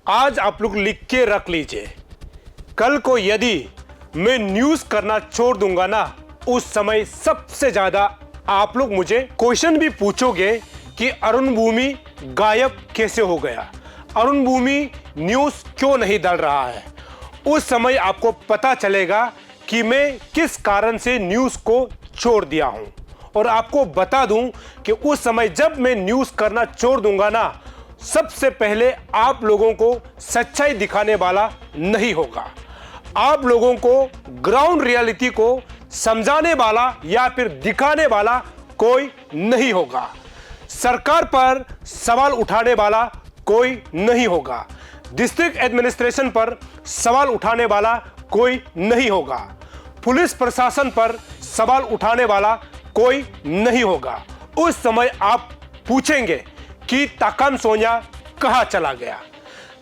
आज आप लोग लिख के रख लीजिए, कल को यदि मैं न्यूज़ करना छोड़ दूंगा ना, उस समय सबसे ज़्यादा आप लोग मुझे क्वेश्चन भी पूछोगे कि अरुण भूमि गायब कैसे हो गया, अरुण भूमि न्यूज़ क्यों नहीं डाल रहा है। उस समय आपको पता चलेगा कि मैं किस कारण से न्यूज़ को छोड़ दिया हूं। और आपको बता दूं कि उस समय जब मैं न्यूज़ करना छोड़ दूंगा ना, सबसे पहले आप लोगों को सच्चाई दिखाने वाला नहीं होगा, आप लोगों को ग्राउंड रियलिटी को समझाने वाला या फिर दिखाने वाला कोई नहीं होगा, सरकार पर सवाल उठाने वाला कोई नहीं होगा, डिस्ट्रिक्ट एडमिनिस्ट्रेशन पर सवाल उठाने वाला कोई नहीं होगा, पुलिस प्रशासन पर सवाल उठाने वाला कोई नहीं होगा। उस समय आप पूछेंगे कि ताकान सोनिया कहां चला गया।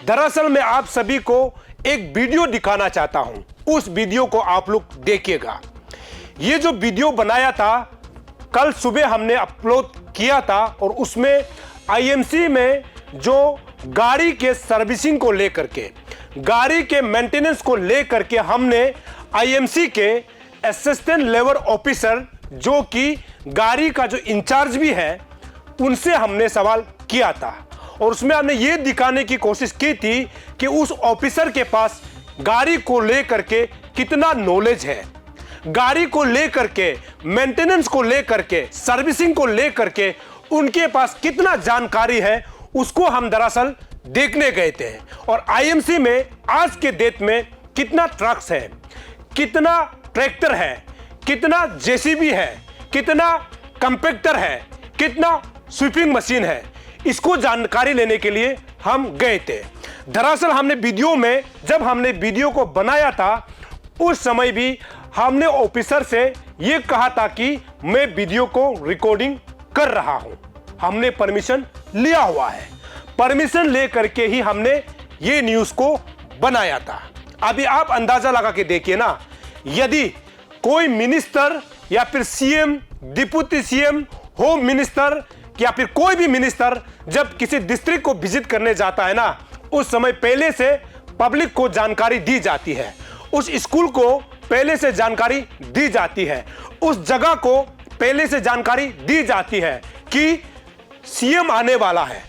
दरअसल मैं आप सभी को एक वीडियो दिखाना चाहता हूं, उस वीडियो को आप लोग देखिएगा। ये जो वीडियो बनाया था कल सुबह हमने अपलोड किया था, और उसमें आईएमसी में जो गाड़ी के सर्विसिंग को लेकर के, गाड़ी के मेंटेनेंस को लेकर के हमने आईएमसी के असिस्टेंट लेवल ऑफिसर, जो कि गाड़ी का जो इंचार्ज भी है, उनसे हमने सवाल किया था। और उसमें हमने ये दिखाने की कोशिश की थी कि उस ऑफिसर के पास गाड़ी को लेकर के कितना नॉलेज है, गाड़ी को लेकर के, मेंटेनेंस को लेकर के, सर्विसिंग को लेकर के उनके पास कितना जानकारी है, उसको हम दरअसल देखने गए थे। और आईएमसी में आज के डेट में कितना ट्रक्स है, कितना ट्रैक्टर है, कितना जेसीबी है, कितना कंपैक्टर है, कितना स्वीपिंग मशीन है, इसको जानकारी लेने के लिए हम गए थे। दरअसल हमने वीडियो में, जब हमने वीडियो को बनाया था, उस समय भी हमने ऑफिसर से यह कहा था कि मैं वीडियो को रिकॉर्डिंग कर रहा हूं, हमने परमिशन लिया हुआ है, परमिशन लेकर के ही हमने ये न्यूज़ को बनाया था। अभी आप अंदाजा लगा के देखिए ना, यदि कोई मिनिस्टर या फिर CM, deputy CM, home minister या फिर कोई भी मिनिस्टर जब किसी डिस्ट्रिक्ट को विजिट करने जाता है ना, उस समय पहले से पब्लिक को जानकारी दी जाती है, उस स्कूल को पहले से जानकारी दी जाती है, उस जगह को पहले से जानकारी दी जाती है कि सीएम आने वाला है,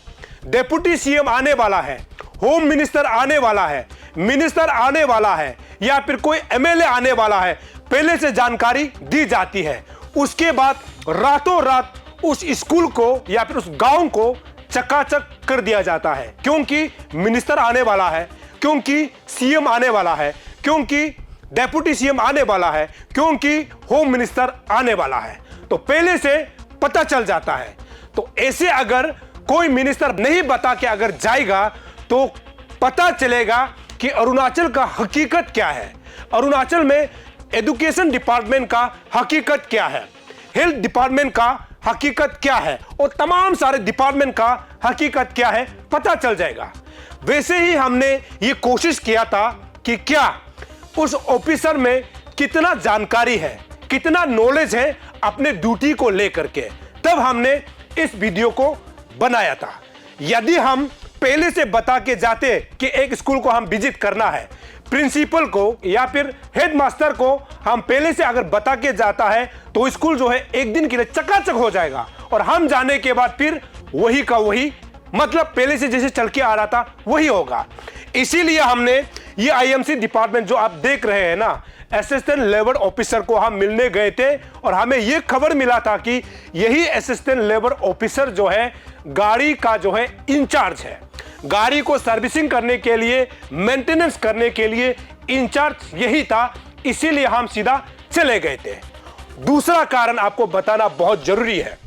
डिप्टी सीएम आने वाला है, होम मिनिस्टर आने वाला है, मिनिस्टर आने वाला है, या फिर कोई एमएलए आने वाला है, पहले से जानकारी दी जाती है। उसके बाद रातों रात उस स्कूल को या फिर उस गांव को चकाचक कर दिया जाता है, क्योंकि मिनिस्टर आने वाला है, क्योंकि सीएम आने वाला है, क्योंकि डेप्यूटी सीएम आने वाला है, क्योंकि होम मिनिस्टर आने वाला है, तो पहले से पता चल जाता है। तो ऐसे अगर कोई मिनिस्टर नहीं बता के अगर जाएगा तो पता चलेगा कि अरुणाचल का हकीकत क्या है, अरुणाचल में एजुकेशन डिपार्टमेंट का हकीकत क्या है, हेल्थ डिपार्टमेंट का हकीकत क्या है, और तमाम सारे डिपार्टमेंट का हकीकत क्या है पता चल जाएगा। वैसे ही हमने ये कोशिश किया था कि क्या उस ऑफिसर में कितना जानकारी है, कितना नॉलेज है अपने ड्यूटी को लेकर के, तब हमने इस वीडियो को बनाया था। यदि हम पहले से बता के जाते कि एक स्कूल को हम विजिट करना है, प्रिंसिपल को या फिर हेडमास्टर को हम पहले से अगर बता के जाता है, तो स्कूल जो है एक दिन के लिए चकाचक हो जाएगा, और हम जाने के बाद फिर वही का वही, मतलब पहले से जैसे चल के आ रहा था वही होगा। इसीलिए हमने ये आईएमसी डिपार्टमेंट जो आप देख रहे हैं ना, असिस्टेंट लेवल ऑफिसर को हम मिलने गए थे, और हमें यह खबर मिला था कि यही असिस्टेंट लेवल ऑफिसर जो है गाड़ी का जो है इंचार्ज है, गाड़ी को सर्विसिंग करने के लिए, मेंटेनेंस करने के लिए इंचार्ज यही था। इसीलिए हम सीधा चले गए थे। दूसरा कारण आपको बताना बहुत जरूरी है,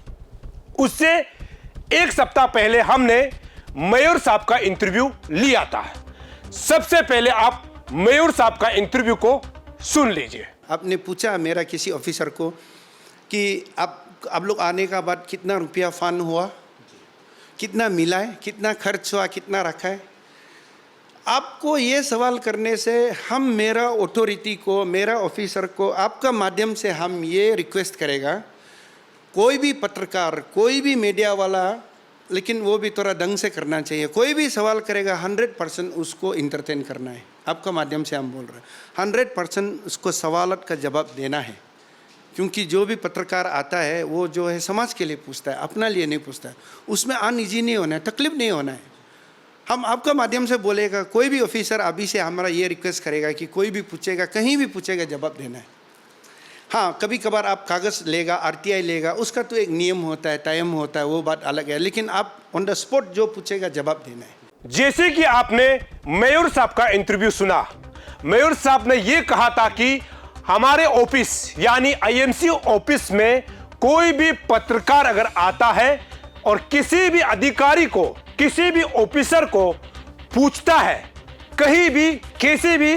उससे एक सप्ताह पहले हमने मेयर साहब का इंटरव्यू लिया था। सबसे पहले आप मेयर साहब का इंटरव्यू को सुन लीजिए। आपने पूछा मेरा किसी ऑफिसर को कि आप लोग आने का बाद कितना रुपया फंड हुआ, कितना मिला है, कितना खर्च हुआ, कितना रखा है। आपको ये सवाल करने से हम मेरा अथॉरिटी को, मेरा ऑफिसर को आपका माध्यम से हम ये रिक्वेस्ट करेगा, कोई भी पत्रकार, कोई भी मीडिया वाला लेकिन वो भी थोड़ा ढंग से करना चाहिए। कोई भी सवाल करेगा 100% उसको इंटरटेन करना है। आपका माध्यम से हम बोल रहे हैं 100% उसको सवालत का जवाब देना है, क्योंकि जो भी पत्रकार आता है वो जो है समाज के लिए पूछता है, अपना लिए नहीं पूछता है। उसमें अनइजी नहीं होना है, तकलीफ नहीं होना है। हम आपका माध्यम से बोलेगा, कोई भी ऑफिसर अभी से हमारा ये रिक्वेस्ट करेगा कि कोई भी पूछेगा, कहीं भी पूछेगा, जवाब देना है। हाँ, कभी कभार आप कागज़ लेगा, आरटीआई लेगा, उसका तो एक नियम होता है, टाइम होता है, वो बात अलग है, लेकिन आप ऑन द स्पॉट जो पूछेगा जवाब देना है। जैसे कि आपने मेयर साहब का इंटरव्यू सुना, मेयर साहब ने यह कहा था कि हमारे ऑफिस यानी आईएमसी ऑफिस में कोई भी पत्रकार अगर आता है और किसी भी अधिकारी को, किसी भी ऑफिसर को पूछता है, कहीं भी किसी भी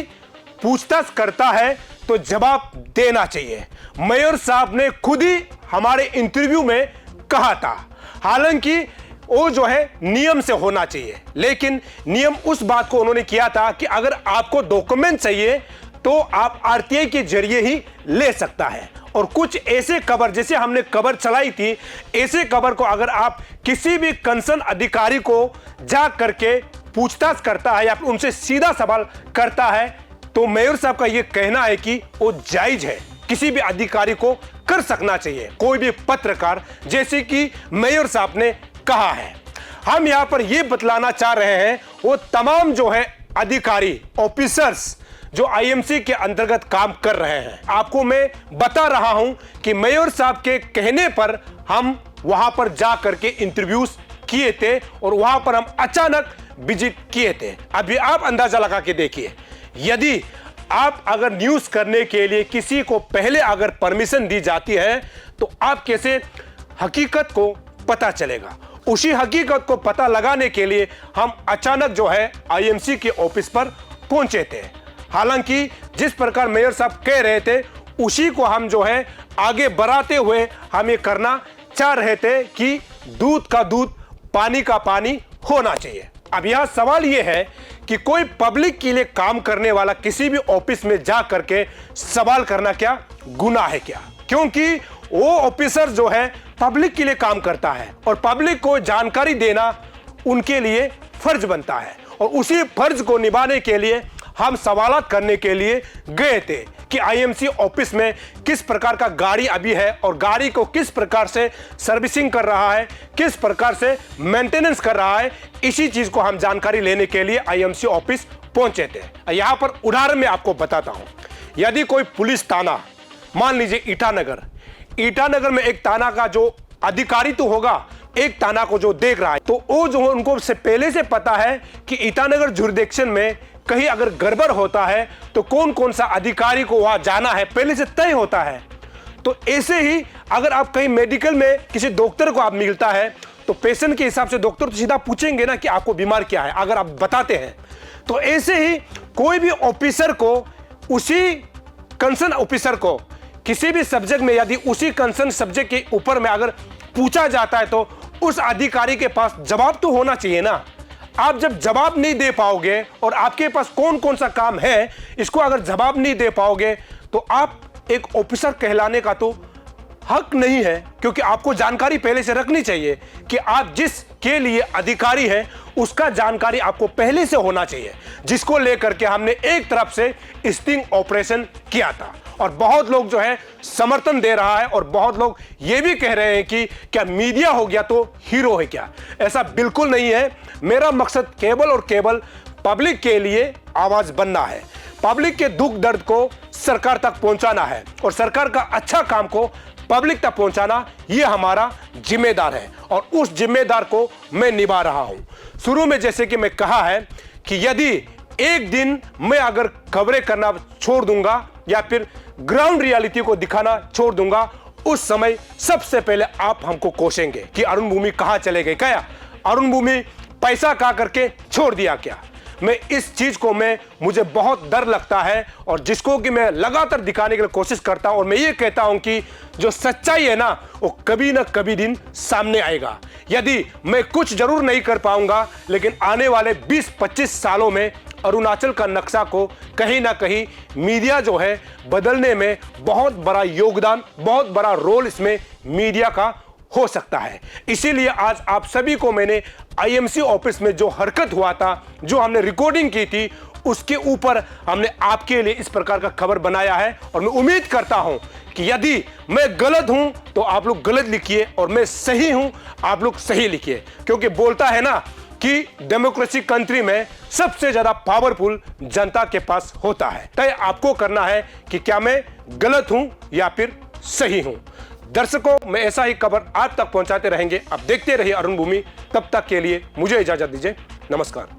पूछताछ करता है, तो जवाब देना चाहिए। मेयर साहब ने खुद ही हमारे इंटरव्यू में कहा था। हालांकि वो जो है नियम से होना चाहिए, लेकिन नियम उस बात को उन्होंने किया था कि अगर आपको डॉक्यूमेंट चाहिए तो आप आरटीआई के जरिए ही ले सकता है। और कुछ ऐसे खबर, जैसे हमने खबर चलाई थी, ऐसे खबर को अगर आप किसी भी कंसर्न अधिकारी को जा करके पूछताछ करता है या फिर उनसे सीधा सवाल करता है, तो मेयर साहब का यह कहना है कि वो जायज है, किसी भी अधिकारी को कर सकना चाहिए, कोई भी पत्रकार, जैसे कि मेयर साहब ने कहा है। हम यहां पर यह बतलाना चाह रहे हैं वो तमाम जो है अधिकारी, ऑफिसर्स जो आईएमसी के अंतर्गत काम कर रहे हैं, आपको मैं बता रहा हूं कि मेयर साहब के कहने पर हम वहां पर जा करके इंटरव्यूज किए थे और वहां पर हम अचानक विजिट किए थे। अभी आप अंदाजा लगा के देखिए, यदि आप अगर न्यूज करने के लिए किसी को पहले अगर परमिशन दी जाती है तो आप कैसे हकीकत को पता चलेगा। उसी हकीकत को पता लगाने के लिए हम अचानक जो है आईएमसी के ऑफिस पर पहुंचे थे। हालांकि जिस प्रकार मेयर साहब कह रहे थे उसी को हम जो है आगे बढ़ाते हुए हम ये करना चाह रहे थे कि दूध का दूध, पानी का पानी होना चाहिए। अब यह सवाल यह है कि कोई पब्लिक के लिए काम करने वाला किसी भी ऑफिस में जा करके सवाल करना क्या गुनाह है क्या? क्योंकि वो ऑफिसर जो है पब्लिक के लिए काम करता है और पब्लिक को जानकारी देना उनके लिए फर्ज बनता है, और उसी फर्ज को निभाने के लिए हम सवालात करने के लिए गए थे कि आईएमसी ऑफिस में किस प्रकार का गाड़ी अभी है और गाड़ी को किस प्रकार से सर्विसिंग कर रहा है, किस प्रकार से मेंटेनेंस कर रहा है। इसी चीज को हम जानकारी लेने के लिए आईएमसी ऑफिस पहुंचे थे। यहां पर उदाहरण मैं आपको बताता हूं, यदि कोई पुलिस थाना, मान लीजिए ईटानगर में एक थाना का जो अधिकारी तो होगा, एक थाना को जो देख रहा है, तो वो जो उनको से पहले से पता है कि ईटानगर जुरिडिक्शन में कहीं अगर गड़बड़ होता है तो कौन कौन सा अधिकारी को वहां जाना है, पहले से तय होता है। तो ऐसे ही अगर आप कहीं मेडिकल में किसी डॉक्टर को आप मिलता है तो पेशेंट के हिसाब से डॉक्टर तो सीधा पूछेंगे ना कि आपको बीमार क्या है, अगर आप बताते हैं। तो ऐसे ही कोई भी ऑफिसर को, उसी कंसर्न ऑफिसर को किसी भी सब्जेक्ट में यदि उसी कंसर्न सब्जेक्ट के ऊपर में अगर पूछा जाता है तो उस अधिकारी के पास जवाब तो होना चाहिए ना। आप जब जवाब नहीं दे पाओगे और आपके पास कौन कौन सा काम है इसको अगर जवाब नहीं दे पाओगे तो आप एक ऑफिसर कहलाने का तो हक नहीं है, क्योंकि आपको जानकारी पहले से रखनी चाहिए कि आप जिस के लिए अधिकारी है उसका जानकारी आपको पहले से होना चाहिए, जिसको लेकर के हमने एक तरफ से स्टिंग ऑपरेशन किया था। और बहुत लोग जो है समर्थन दे रहा है और बहुत लोग ये भी कह रहे हैं कि क्या मीडिया हो गया तो हीरो है क्या? ऐसा बिल्कुल नहीं है। मेरा मकसद केवल और केवल पब्लिक के लिए आवाज बनना है, पब्लिक के दुख दर्द को सरकार तक पहुंचाना है और सरकार का अच्छा काम को पब्लिक तक पहुंचाना ये हमारा जिम्मेदार है और उस जिम्मेदार को मैं निभा रहा हूं। शुरू में जैसे कि मैं कहा है कि यदि एक दिन मैं अगर खबरें करना छोड़ दूंगा या फिर ग्राउंड रियलिटी को दिखाना छोड़ दूंगा, उस समय सबसे पहले आप हमको कोसेंगे कि अरुण भूमि कहां चले गए, क्या अरुण भूमि पैसा खा करके छोड़ दिया क्या? मैं इस चीज को मुझे बहुत डर लगता है और जिसको कि मैं लगातार दिखाने की कोशिश करता हूं और मैं ये कहता हूं कि जो सच्चाई है ना वो कभी ना कभी दिन सामने आएगा। यदि मैं कुछ जरूर नहीं कर पाऊंगा, लेकिन आने वाले 20-25 सालों में अरुणाचल का नक्शा को कहीं ना कहीं मीडिया जो है बदलने में बहुत बड़ा योगदान, बहुत बड़ा रोल इसमें मीडिया का हो सकता है। इसीलिए आज आप सभी को मैंने आईएमसी ऑफिस में जो हरकत हुआ था, जो हमने रिकॉर्डिंग की थी, उसके ऊपर हमने आपके लिए इस प्रकार का खबर बनाया है। और मैं उम्मीद करता हूं कि यदि मैं गलत हूं तो आप लोग गलत लिखिए और मैं सही हूं आप लोग सही लिखिए, क्योंकि बोलता है ना कि डेमोक्रेसी कंट्री में सबसे ज्यादा पावरफुल जनता के पास होता है। तय आपको करना है कि क्या मैं गलत हूं या फिर सही हूं। दर्शकों, मैं ऐसा ही खबर आप तक पहुंचाते रहेंगे। अब देखते रहिए अरुण भूमि। तब तक के लिए मुझे इजाजत दीजिए। नमस्कार।